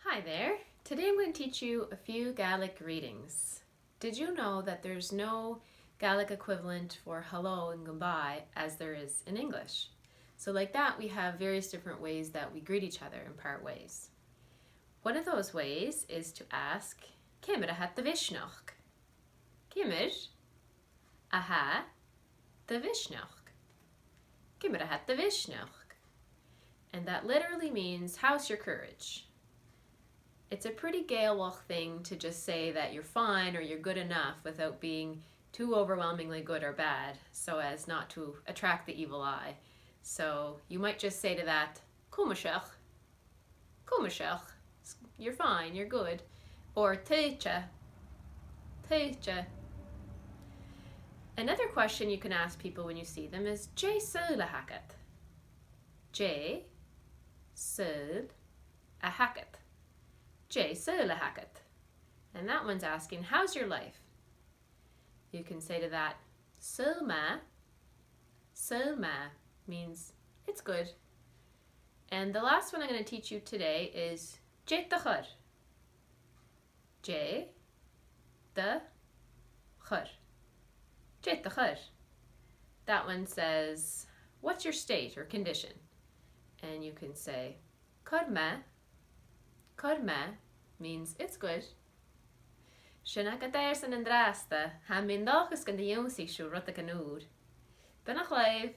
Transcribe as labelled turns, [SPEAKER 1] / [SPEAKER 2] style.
[SPEAKER 1] Hi there. Today I'm going to teach you a few Gaelic greetings. Did you know that there's no Gaelic equivalent for hello and goodbye as there is in English? So like that, we have various different ways that we greet each other in part ways. One of those ways is to ask, Ciamar a hat the vishnach? Ciamar a hat the vishnach? Ciamar a hat the vishnach? And that literally means, how's your courage? It's a pretty Gàidhlig thing to just say that you're fine or you're good enough without being too overwhelmingly good or bad so as not to attract the evil eye. So you might just say to that, Cumashach, Cumashach, you're fine, you're good. Or Teicha, Teicha. Another question you can ask people when you see them is Jay Sul a hacket. Jay Sul a hacket. Jay Sul a hacket. And that one's asking, how's your life? You can say to that, Sulma. Sulma means it's good. And the last one I'm going to teach you today is Jay the Chur. Jay the Chur. Jay the Chur. That one says, what's your state or condition? And you can say, Corma. Corma means it's good. Sinna Gàidheal san an drasta, ha min dachas gan de jónsig siú rutta gan úr. Bin a chléib.